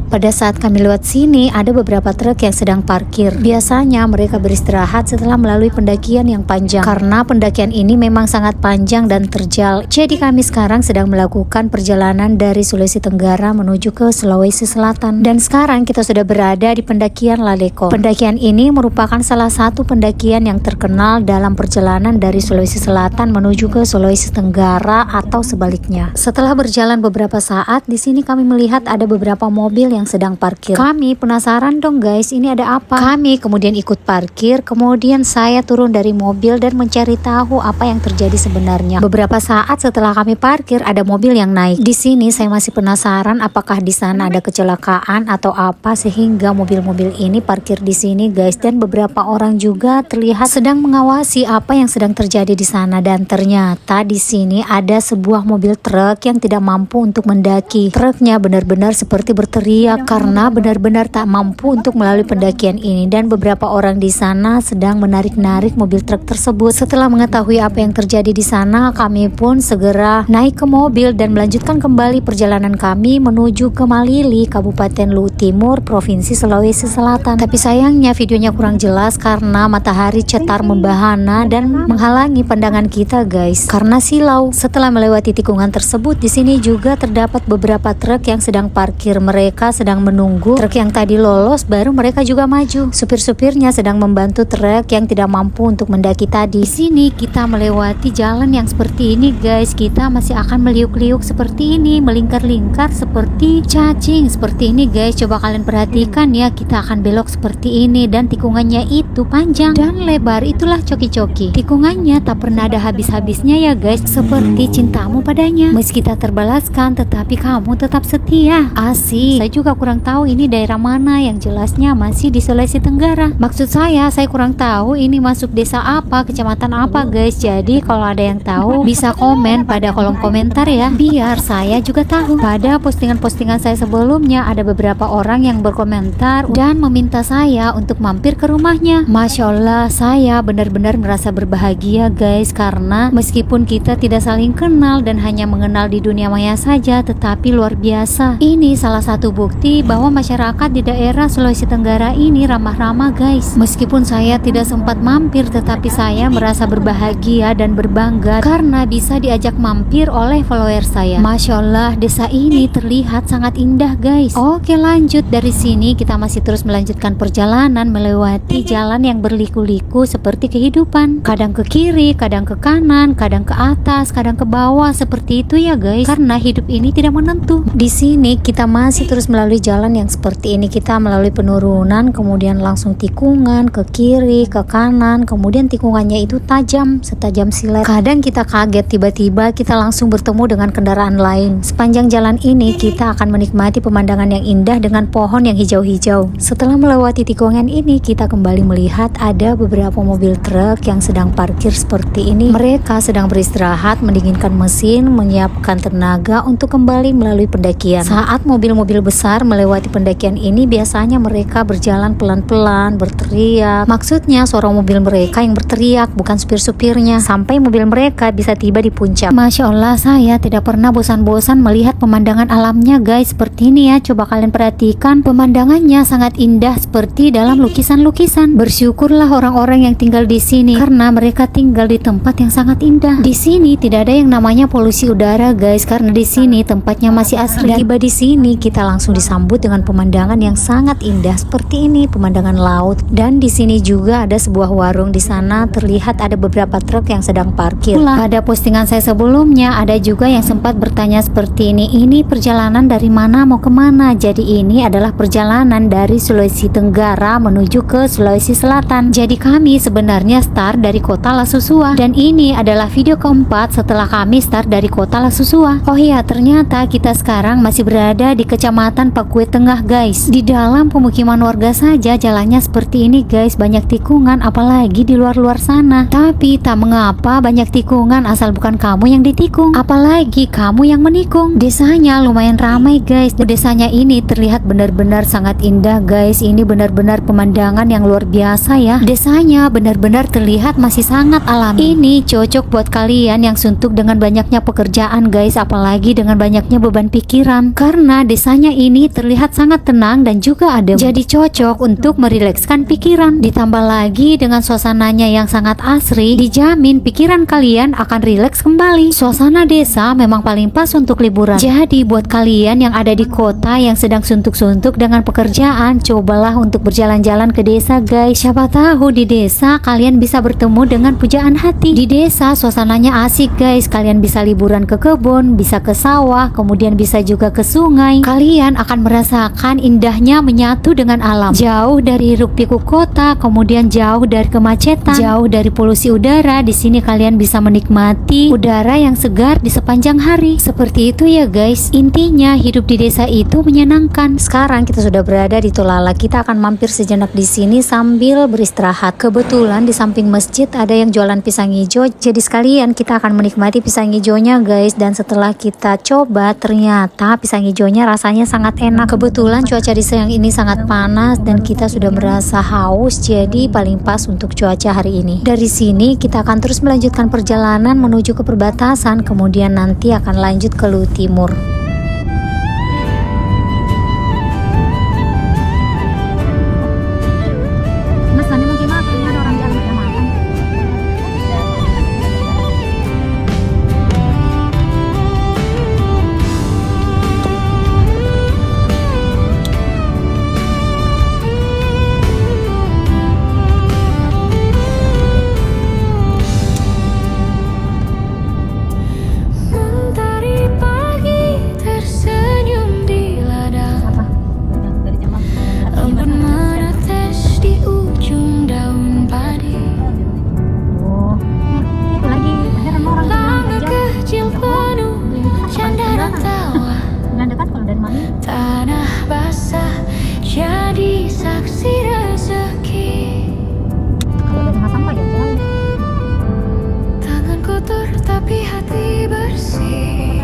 Pada saat kami lewat sini, ada beberapa truk yang sedang parkir. Biasanya mereka beristirahat setelah melalui pendakian yang panjang. Karena pendakian ini memang sangat panjang dan terjal. Jadi kami sekarang sedang melakukan perjalanan dari Sulawesi Tenggara menuju ke Sulawesi Selatan. Dan sekarang kita sudah berada di pendakian Laleko. Pendakian ini merupakan salah satu pendakian yang terkenal dalam perjalanan dari Sulawesi Selatan menuju ke Sulawesi Tenggara atau sebaliknya. Setelah berjalan beberapa saat, di sini kami melihat ada beberapa mobil yang sedang parkir. Kami penasaran dong guys, ini ada apa? Kami kemudian ikut parkir, kemudian saya turun dari mobil dan mencari tahu apa yang terjadi sebenarnya. Beberapa saat setelah kami parkir, ada mobil yang naik. Di sini saya masih penasaran apakah di sana ada kecelakaan atau apa sehingga mobil-mobil ini parkir di sini guys, dan beberapa orang juga terlihat sedang mengawasi apa yang sedang terjadi di sana. Dan ternyata di sini ada sebuah mobil truk yang tidak mampu untuk mendaki. Truknya benar-benar seperti berteriak karena benar-benar tak mampu untuk melalui pendakian ini, dan beberapa orang di sana sedang menarik-narik mobil truk tersebut. Setelah mengetahui apa yang terjadi di sana, kami pun segera naik ke mobil dan melanjutkan kembali perjalanan kami menuju ke Malili, Kabupaten Luwu Timur, Provinsi Sulawesi Selatan. Tapi sayangnya videonya kurang jelas karena matahari cetar membahana dan menghalangi pandangan kita guys, karena silau. Setelah melewati tikungan tersebut, di sini juga terdapat beberapa truk yang sedang parkir. Mereka sedang menunggu truk yang tadi lolos, baru mereka juga maju. Supir-supirnya sedang membantu truk yang tidak mampu untuk mendaki tadi. Di sini kita melewati jalan yang seperti ini guys. Kita masih akan meliuk-liuk seperti ini, melingkar-lingkar seperti cacing seperti ini guys. Coba kalian perhatikan ya, kita akan belok seperti ini dan tikungannya itu panjang dan lebar. Itulah coki-coki. Tikungannya tak pernah ada habis-habisnya ya guys, seperti cintamu padanya. Meski tak terbalaskan, tetapi kamu tetap setia. Asik. Saya juga kurang tahu ini daerah mana, yang jelasnya masih di Sulawesi Tenggara. Maksud saya kurang tahu ini masuk desa apa, kecamatan apa guys. Jadi kalau ada yang tahu bisa komen pada kolom komentar ya, biar saya juga tahu. Pada postingan-postingan saya sebelumnya ada beberapa orang yang berkomentar dan meminta saya untuk mampir ke rumahnya. Masya Allah, saya benar-benar merasa berbahagia guys, karena meskipun kita tidak saling kenal dan hanya mengenal di dunia maya saja, tetapi luar biasa. Ini salah satu bukti bahwa masyarakat di daerah Sulawesi Tenggara ini ramah-ramah guys. Meskipun saya tidak sempat mampir, tetapi saya merasa berbahagia dan berbangga karena bisa diajak mampir oleh follower saya. Masya Allah, desa ini terlihat sangat indah guys. Oke, lanjut. Dari sini kita masih terus melanjutkan perjalanan melewati jalan yang berliku-liku seperti kehidupan. Kadang ke kiri, kadang ke kanan, kadang ke atas, kadang ke bawah, seperti itu ya guys, karena hidup ini tidak menentu. Di sini kita masih terus melalui jalan yang seperti ini. Kita melalui penurunan, kemudian langsung tikungan ke kiri, ke kanan, kemudian tikungannya itu tajam, setajam silet. Kadang kita kaget, tiba-tiba kita langsung bertemu dengan kendaraan lain. Sepanjang jalan ini kita akan menikmati pemandangan yang indah dengan pohon yang hijau-hijau. Setelah melewati tikungan ini, kita kembali melihat ada beberapa mobil truk yang sedang parkir seperti ini. Mereka sedang beristirahat, mendinginkan mesin, menyiapkan tenaga untuk kembali melalui pendakian. Saat mobil-mobil besar melewati pendakian ini, biasanya mereka berjalan pelan-pelan, berteriak. Maksudnya suara mobil mereka yang berteriak, bukan supir-supirnya, sampai mobil mereka bisa tiba di puncak. Masya Allah, saya tidak pernah bosan-bosan melihat pemandangan alamnya guys, seperti ini ya. Coba kalian perhatikan, pemandangannya sangat indah seperti dalam lukisan-lukisan. Bersyukurlah orang-orang yang tinggal di sini karena mereka tinggal di tempat yang sangat indah. Di sini tidak ada yang namanya polusi udara guys, karena di sini tempatnya masih asri. Dan tiba di sini kita langsung disambut dengan pemandangan yang sangat indah seperti ini, pemandangan laut. Dan di sini juga ada sebuah warung. Di sana terlihat ada beberapa truk yang sedang parkir. Pada postingan saya sebelumnya ada juga yang sempat bertanya seperti ini perjalanan dari mana mau kemana? Jadi ini adalah perjalanan dari Sulawesi Tenggara menuju ke Sulawesi Selatan. Jadi kami sebenarnya start dari kota Lasusua, dan ini adalah video keempat setelah kami start dari kota Lasusua. Oh iya, ternyata kita sekarang masih berada di Kecamatan Pakue Tengah guys. Di dalam pemukiman warga saja jalannya seperti ini guys, banyak tikungan, apalagi di luar-luar sana. Tapi tak mengapa banyak tikungan asal bukan kamu yang ditikung, apalagi kamu yang menikung. Desanya lumayan ramai guys. Desanya ini terlihat terlihat benar-benar sangat indah guys. Ini benar-benar pemandangan yang luar biasa ya. Desanya benar-benar terlihat masih sangat alami. Ini cocok buat kalian yang suntuk dengan banyaknya pekerjaan guys, apalagi dengan banyaknya beban pikiran. Karena desanya ini terlihat sangat tenang dan juga adem. Jadi cocok untuk merilekskan pikiran. Ditambah lagi dengan suasananya yang sangat asri, dijamin pikiran kalian akan rileks kembali. Suasana desa memang paling pas untuk liburan. Jadi buat kalian yang ada di kota yang sedang suntuk-suntuk dengan pekerjaan, cobalah untuk berjalan-jalan ke desa guys. Siapa tahu di desa kalian bisa bertemu dengan pujaan hati. Di desa suasananya asik guys. Kalian bisa liburan ke kebun, bisa ke sawah, kemudian bisa juga ke sungai. Kalian akan merasakan indahnya menyatu dengan alam. Jauh dari hiruk-pikuk kota, kemudian jauh dari kemacetan, jauh dari polusi udara. Di sini kalian bisa menikmati udara yang segar di sepanjang hari. Seperti itu ya guys. Intinya hidup di desa itu menyenangkan. Sekarang kita sudah berada di Tolala. Kita akan mampir sejenak di sini sambil beristirahat. Kebetulan di samping masjid ada yang jualan pisang hijau. Jadi sekalian kita akan menikmati pisang hijaunya guys. Dan setelah kita coba, ternyata pisang hijaunya rasanya sangat enak. Kebetulan cuaca di siang ini sangat panas dan kita sudah merasa haus. Jadi paling pas untuk cuaca hari ini. Dari sini kita akan terus melanjutkan perjalanan menuju ke perbatasan. Kemudian nanti akan lanjut ke Luwu Timur. Tanah basah jadi saksi rezeki. Kalau ada rumah sampah ya jauh. Tangan kotor tapi hati bersih.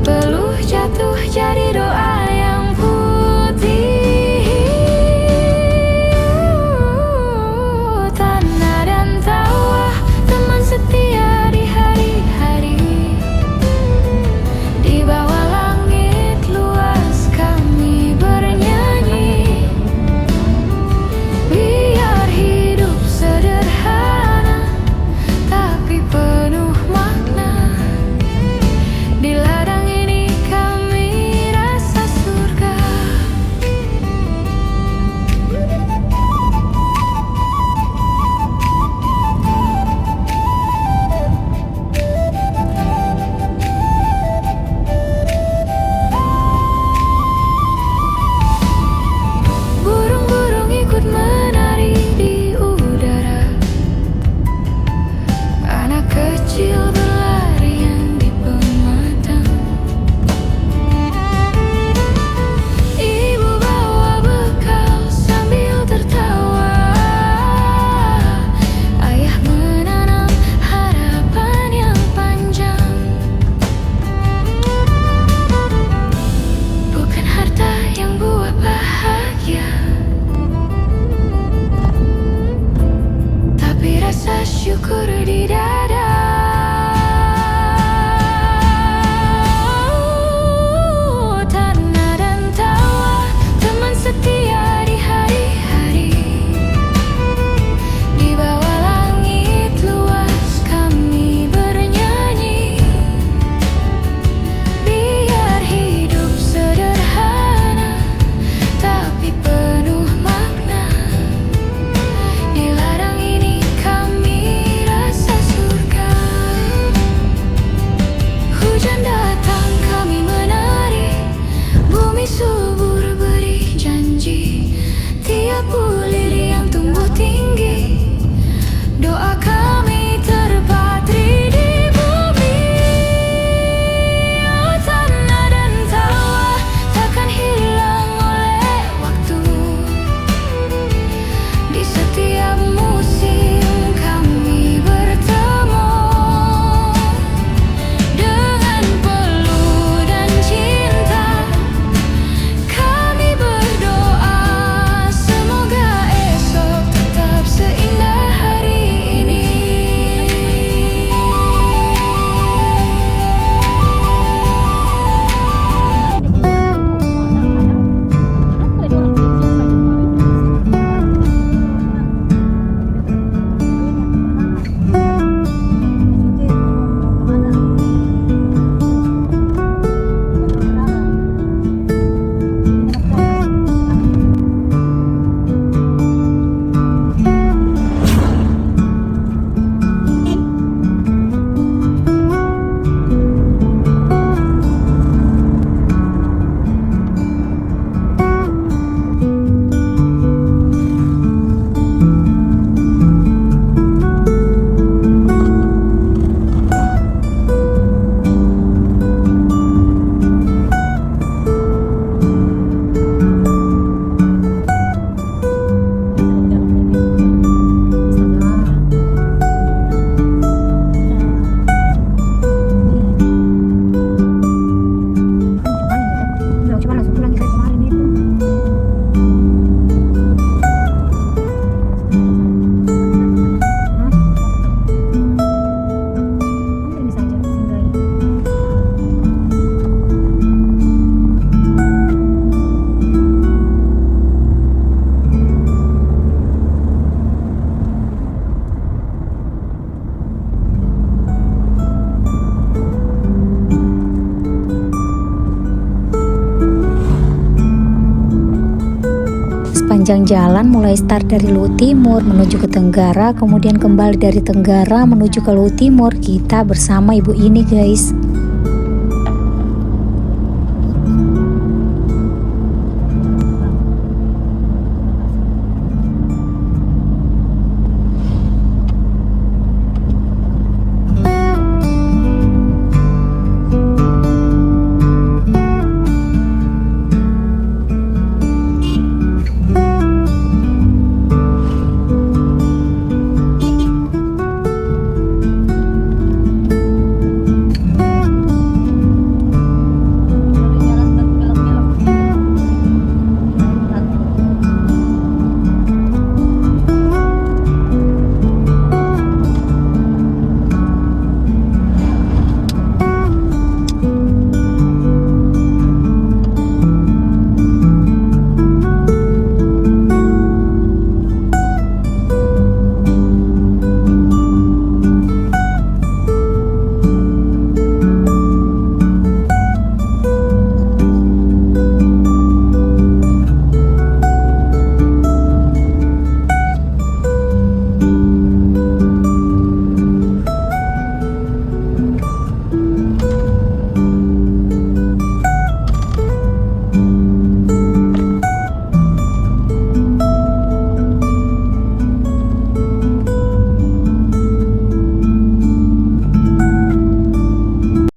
Peluh jatuh jadi doa yang putih. Tanah dan tawa teman setia di hari-hari. Di bawah langit luas kami bernyanyi. Biar hidup sederhana tapi penuh makna. Di ladang ini kami rasa sepanjang jalan, mulai start dari Luhut Timur menuju ke Tenggara, kemudian kembali dari Tenggara menuju ke Luhut Timur, kita bersama ibu ini guys.